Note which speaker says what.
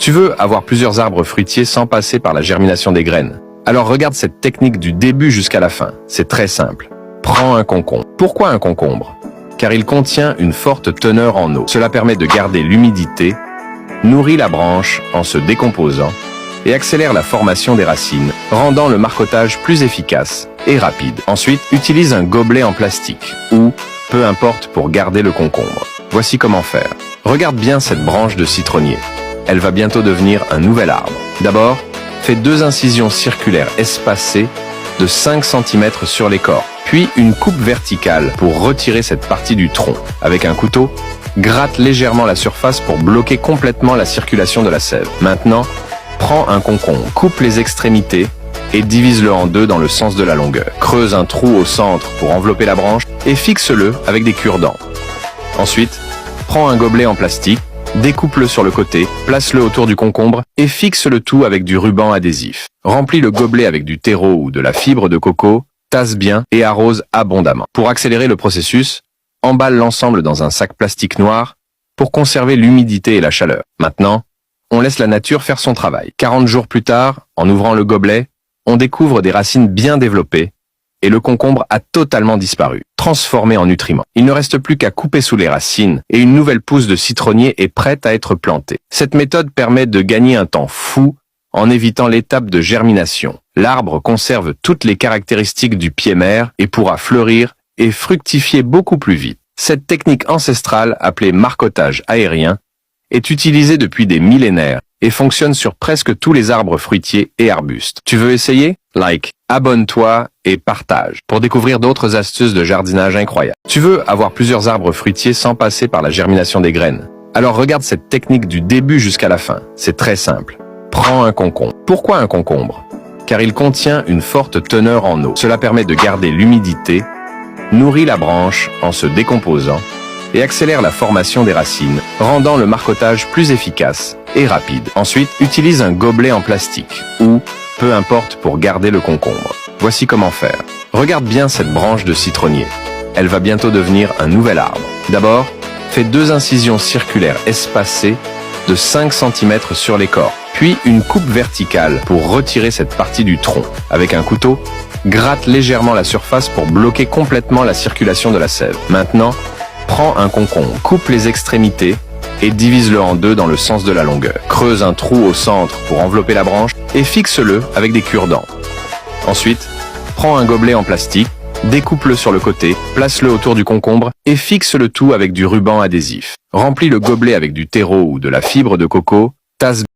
Speaker 1: Tu veux avoir plusieurs arbres fruitiers sans passer par la germination des graines. Alors regarde cette technique du début jusqu'à la fin. C'est très simple. Prends un concombre. Pourquoi un concombre? Car il contient une forte teneur en eau. Cela permet de garder l'humidité, nourrit la branche en se décomposant et accélère la formation des racines, rendant le marcottage plus efficace et rapide. Ensuite, utilise un gobelet en plastique ou, peu importe, pour garder le concombre. Voici comment faire. Regarde bien cette branche de citronnier. Elle va bientôt devenir un nouvel arbre. D'abord, fais 2 incisions circulaires espacées de 5 cm sur l'écorce, puis une coupe verticale pour retirer cette partie du tronc. Avec un couteau, gratte légèrement la surface pour bloquer complètement la circulation de la sève. Maintenant, prends un concombre, coupe les extrémités et divise-le en 2 dans le sens de la longueur. Creuse un trou au centre pour envelopper la branche et fixe-le avec des cure-dents. Ensuite, prends un gobelet en plastique, découpe-le sur le côté, place-le autour du concombre et fixe le tout avec du ruban adhésif. Remplis le gobelet avec du terreau ou de la fibre de coco, tasse bien et arrose abondamment. Pour accélérer le processus, emballe l'ensemble dans un sac plastique noir pour conserver l'humidité et la chaleur. Maintenant, on laisse la nature faire son travail. 40 jours plus tard, en ouvrant le gobelet, on découvre des racines bien développées et le concombre a totalement disparu, transformé en nutriments. Il ne reste plus qu'à couper sous les racines et une nouvelle pousse de citronnier est prête à être plantée. Cette méthode permet de gagner un temps fou en évitant l'étape de germination. L'arbre conserve toutes les caractéristiques du pied mère et pourra fleurir et fructifier beaucoup plus vite. Cette technique ancestrale, appelée marcottage aérien, est utilisée depuis des millénaires et fonctionne sur presque tous les arbres fruitiers et arbustes. Tu veux essayer? Like, abonne-toi et partage pour découvrir d'autres astuces de jardinage incroyables. Tu veux avoir plusieurs arbres fruitiers sans passer par la germination des graines. Alors regarde cette technique du début jusqu'à la fin. C'est très simple. Prends un concombre. Pourquoi un concombre? Car il contient une forte teneur en eau. Cela permet de garder l'humidité, nourrit la branche en se décomposant et accélère la formation des racines, rendant le marcottage plus efficace et rapide. Ensuite, utilise un gobelet en plastique ou, peu importe, pour garder le concombre. Voici comment faire. Regarde bien cette branche de citronnier. Elle va bientôt devenir un nouvel arbre. D'abord, fais 2 incisions circulaires espacées de 5 cm sur l'écorce, puis une coupe verticale pour retirer cette partie du tronc. Avec un couteau, gratte légèrement la surface pour bloquer complètement la circulation de la sève. Maintenant, prends un concombre, coupe les extrémités et divise-le en 2 dans le sens de la longueur. Creuse un trou au centre pour envelopper la branche et fixe-le avec des cure-dents. Ensuite, prends un gobelet en plastique, découpe-le sur le côté, place-le autour du concombre et fixe le tout avec du ruban adhésif. Remplis le gobelet avec du terreau ou de la fibre de coco, tasse